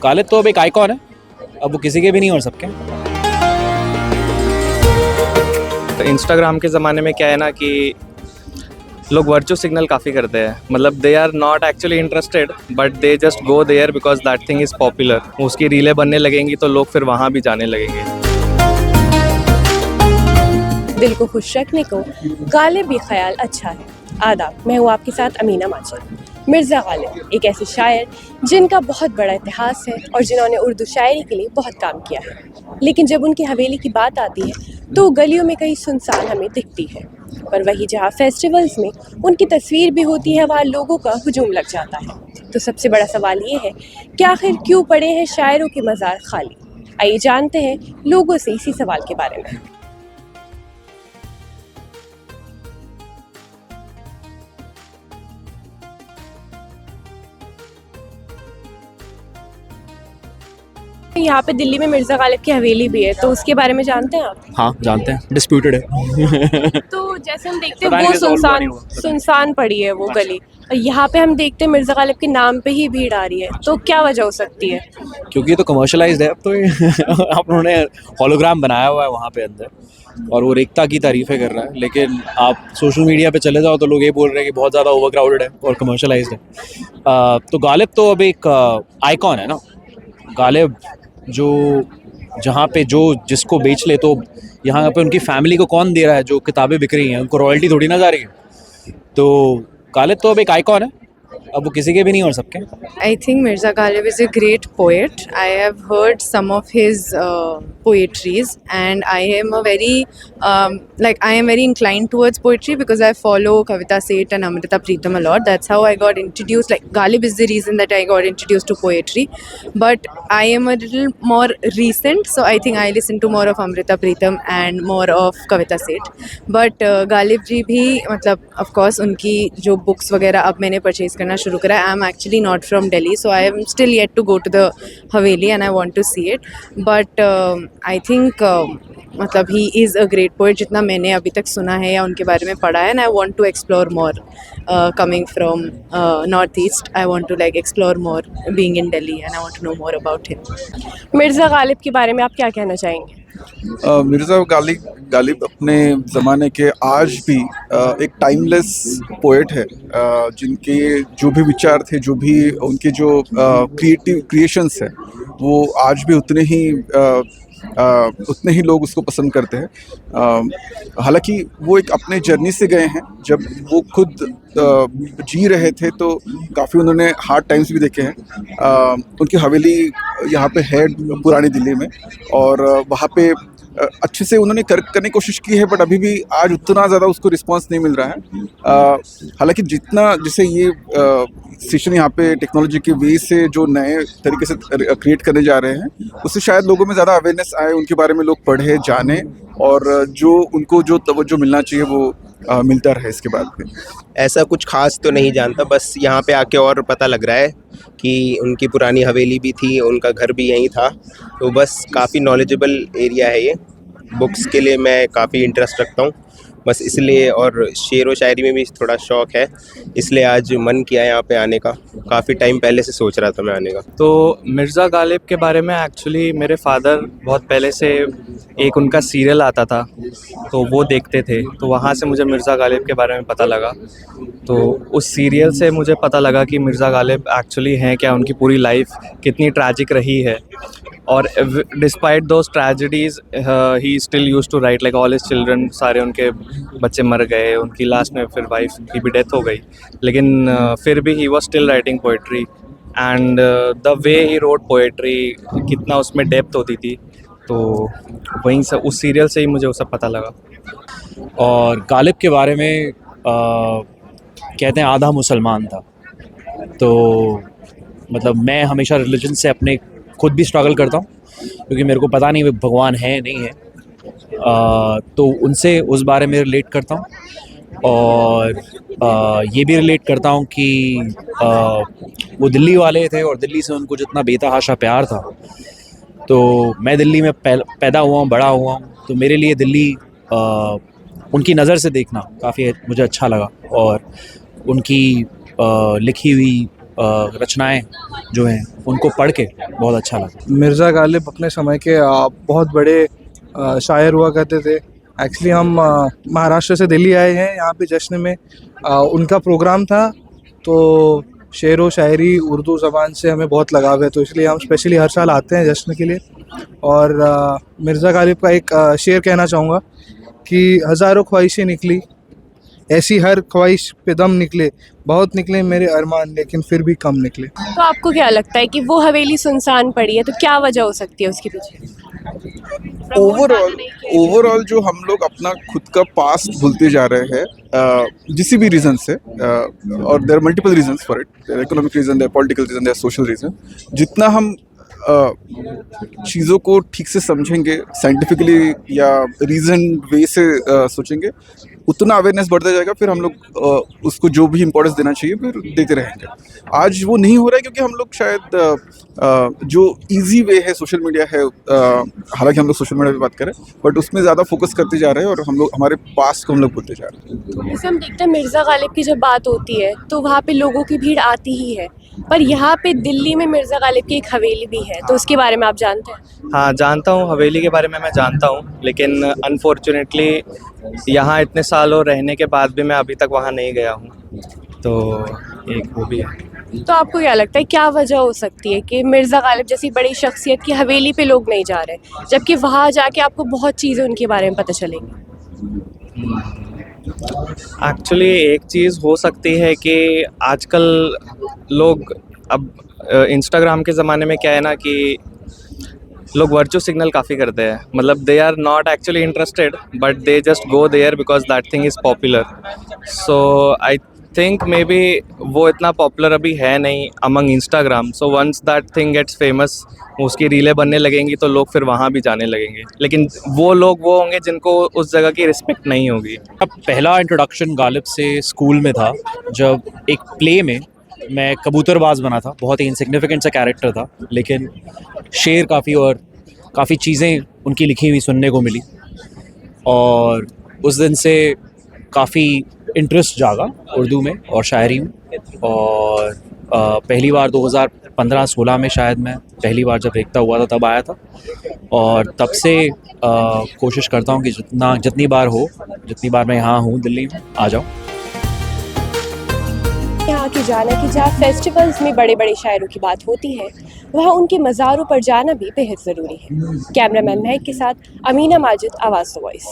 गालिब तो अब एक आइकॉन है, अब वो किसी के भी नहीं और सबके। इंस्टाग्राम के ज़माने में क्या है ना कि लोग वर्चू सिग्नल काफ़ी करते हैं, मतलब they are not actually interested but they just go there because that thing is popular. उसकी रीलें बनने लगेंगी तो लोग फिर वहाँ भी जाने लगेंगे। दिल को खुश रखने को गालिब भी ख्याल अच्छा है। आदाब, मैं हूँ आपके साथ अमीना माजिद। मिर्ज़ा गालिब एक ऐसे शायर जिनका बहुत बड़ा इतिहास है और जिन्होंने उर्दू शायरी के लिए बहुत काम किया है, लेकिन जब उनकी हवेली की बात आती है तो गलियों में कहीं सुनसान हमें दिखती है। पर वही जहाँ फेस्टिवल्स में उनकी तस्वीर भी होती है, वहाँ लोगों का हुजूम लग जाता है। तो सबसे बड़ा सवाल ये है कि आखिर क्यों पड़े हैं शायरों के मज़ार खाली। आइए जानते हैं लोगों से इसी सवाल के बारे में। यहाँ पे दिल्ली में मिर्ज़ा गालिब की हवेली भी है, तो उसके बारे में जानते हैं आप? हाँ जानते हैं, डिस्प्यूटेड है। तो जैसे हम देखते हैं वो सुनसान पड़ी है वो गली, और यहाँ पे हम देखते हैं मिर्ज़ा गालिब के नाम पे ही भीड़ आ रही है, तो क्या वजह हो सकती है? क्योंकि ये तो कमर्शलाइज्ड है अब तो अब उन्होंने हॉलोग्राम बनाया हुआ है वहाँ पे अंदर और वो एकता की तारीफ़ें कर रहा है, लेकिन आप सोशल मीडिया पे चले जाओ तो लोग ये बोल रहे हैं कि बहुत ज़्यादा ओवर क्राउडेड है और कमर्शलाइज्ड है। तो गालिब तो अब एक आइकॉन है ना। गालिब जो जहाँ पे जो जिसको बेच ले, तो यहाँ पे उनकी फैमिली को कौन दे रहा है? जो किताबें बिक रही हैं उनको रॉयल्टी थोड़ी ना जा रही है। तो गालिब तो अब एक आइकॉन है, अब वो किसी के भी नहीं और सबके। I think Mirza Ghalib is a great poet. I have heard some of his poetries, and I am very inclined towards poetry because I follow Kavita Seth and Amrita Pritam a lot. That's how I got introduced. Like Ghalib is the reason that I got introduced to poetry. But I am a little more recent, so I think I listen to more of Amrita Pritam and more of Kavita Seth. But Ghalib जी भी मतलब of course उनकी जो books वगैरह अब मैंने purchase करना शुरू करा है। I am actually not from Delhi, so I am still yet to go to the Haveli and I want to see it. But I think मतलब he is a great poet जितना मैंने अभी तक सुना है या उनके बारे में पढ़ा है, and I want to explore more. Coming from northeast, I want to like explore more being in Delhi and I want to know more about him. Mirza Ghalib के बारे में आप क्या कहना चाहेंगे? मिर्ज़ा गालिब अपने ज़माने के आज भी एक टाइमलेस पोएट है, जिनके जो भी विचार थे, जो भी उनके जो क्रिएटिव क्रिएशंस है, वो आज भी उतने ही लोग उसको पसंद करते हैं। हालांकि वो एक अपने जर्नी से गए हैं, जब वो खुद जी रहे थे तो काफ़ी उन्होंने हार्ड टाइम्स भी देखे हैं। उनकी हवेली यहाँ पे है पुरानी दिल्ली में, और वहाँ पे अच्छे से उन्होंने करने की कोशिश की है, बट अभी भी आज उतना ज़्यादा उसको रिस्पांस नहीं मिल रहा है। हालांकि जितना जैसे ये स्टेशन यहाँ पे टेक्नोलॉजी के वे से जो नए तरीके से क्रिएट करने जा रहे हैं, उससे शायद लोगों में ज़्यादा अवेयरनेस आए, उनके बारे में लोग पढ़े जाने, और जो उनको जो तवज्जो मिलना चाहिए वो मिलता रहे इसके बाद में। ऐसा कुछ खास तो नहीं जानता, बस यहाँ पे आके और पता लग रहा है कि उनकी पुरानी हवेली भी थी, उनका घर भी यहीं था, तो बस काफ़ी नॉलेजेबल एरिया है ये। बुक्स के लिए मैं काफ़ी इंटरेस्ट रखता हूँ, बस इसलिए, और शेर व शायरी में भी थोड़ा शौक़ है, इसलिए आज मन किया यहाँ पे आने का। काफ़ी टाइम पहले से सोच रहा था मैं आने का। तो मिर्ज़ा गालिब के बारे में एक्चुअली मेरे फादर बहुत पहले से एक उनका सीरियल आता था तो वो देखते थे, तो वहाँ से मुझे मिर्ज़ा गालिब के बारे में पता लगा। तो उस सीरियल से मुझे पता लगा कि मिर्ज़ा गालिब एक्चुअली हैं क्या, उनकी पूरी लाइफ कितनी ट्रैजिक रही है, और despite those tragedies he still used to write, like all his children, सारे उनके बच्चे मर गए, उनकी लास्ट में फिर वाइफ की भी डेथ हो गई, लेकिन फिर भी he was still writing poetry, and the way he wrote poetry, कितना उसमें डेप्थ होती थी, तो वहीं से उस सीरियल से ही मुझे वो सब पता लगा। और गालिब के बारे में कहते हैं आधा मुसलमान था, तो मतलब मैं हमेशा रिलीजन से अपने खुद भी स्ट्रगल करता हूँ, क्योंकि मेरे को पता नहीं भगवान है नहीं है, तो उनसे उस बारे में रिलेट करता हूँ, और ये भी रिलेट करता हूँ कि वो दिल्ली वाले थे और दिल्ली से उनको जितना बेतहाशा प्यार था, तो मैं दिल्ली में पैदा हुआ हूँ, बड़ा हुआ हूँ, तो मेरे लिए दिल्ली उनकी नज़र से देखना काफ़ी मुझे अच्छा लगा, और उनकी लिखी हुई रचनाएं जो हैं उनको पढ़ के बहुत अच्छा लगा। मिर्ज़ा गालिब अपने समय के बहुत बड़े शायर हुआ करते थे। एक्चुअली हम महाराष्ट्र से दिल्ली आए हैं यहाँ पे जश्न में। उनका प्रोग्राम था तो शेर व शायरी उर्दू ज़बान से हमें बहुत लगाव है, तो इसलिए हम स्पेशली हर साल आते हैं जश्न के लिए। और मिर्ज़ा गालिब का एक शेर कहना चाहूँगा कि हज़ारों ख्वाहिशें निकली, ऐसी हर ख्वाहिश पे दम निकले, बहुत निकले मेरे अरमान लेकिन फिर भी कम निकले। तो आपको क्या लगता है कि वो हवेली सुनसान पड़ी है, तो क्या वजह हो सकती है उसके पीछे? ओवरऑल जो हम लोग अपना खुद का पास्ट भूलते जा रहे हैं किसी भी रीज़न से, और there multiple reasons for it, there economic reason, there political reason, there social reason. जितना हम चीज़ों को ठीक से समझेंगे, साइंटिफिकली या रीज़न वे से सोचेंगे, उतना अवेयरनेस बढ़ता जाएगा। फिर हम लोग उसको जो भी इम्पोर्टेंस देना चाहिए फिर देते रहेंगे। आज वो नहीं हो रहा है क्योंकि हम लोग शायद जो इजी वे है सोशल मीडिया है, हालांकि हम लोग सोशल मीडिया पे बात करें, बट उसमें ज़्यादा फोकस करते जा रहे हैं और हम लोग हमारे पास्ट को हम लोग भूलते जा रहे हैं। जैसे हम देखते हैं मिर्ज़ा गालिब की जब बात होती है तो वहाँ पे लोगों की भीड़ आती ही है, पर यहाँ पे दिल्ली में मिर्ज़ा गालिब की एक हवेली भी है, तो उसके बारे में आप जानते हैं? हाँ, जानता हूँ, हवेली के बारे में मैं जानता हूँ, लेकिन अनफॉर्चुनेटली यहाँ इतने सालों रहने के बाद भी मैं अभी तक वहाँ नहीं गया हूँ, तो एक वो भी है। तो आपको क्या लगता है क्या वजह हो सकती है कि मिर्ज़ा गालिब जैसी बड़ी शख्सियत की हवेली पे लोग नहीं जा रहे, जबकि वहाँ जाके आपको बहुत चीज़ें उनके बारे में पता चलेंगी? एक्चुअली एक चीज़ हो सकती है कि आजकल लोग अब इंस्टाग्राम के ज़माने में क्या है ना कि लोग वर्चू सिग्नल काफ़ी करते हैं, मतलब they are not actually interested but they just go there because that thing is popular. So I think maybe वो इतना पॉपुलर अभी है नहीं among Instagram. So once that thing gets famous, उसकी रीलें बनने लगेंगी तो लोग फिर वहाँ भी जाने लगेंगे, लेकिन वो लोग वो होंगे जिनको उस जगह की रिस्पेक्ट नहीं होगी। अब पहला इंट्रोडक्शन गालिब से स्कूल में था, जब एक प्ले में मैं कबूतरबाज बना था। बहुत ही इनसिग्निफिकेंट सा कैरेक्टर था, लेकिन शेर काफ़ी चीज़ें उनकी लिखी हुई सुनने को मिली और उस दिन से काफ़ी इंटरेस्ट जागा उर्दू में और शायरी में। और पहली बार 2015-16 में शायद मैं पहली बार जब रेख्ता हुआ था तब आया था, और तब से कोशिश करता हूँ कि जितनी बार मैं यहाँ हूँ दिल्ली में आ जाऊँ। यहाँ की जाना कि जहाँ फेस्टिवल्स में बड़े बड़े शायरों की बात होती है, वहाँ उनके मज़ारों पर जाना भी बेहद ज़रूरी है। कैमरामैन महक के साथ अमीना माजिद, आवाज़ वॉइस।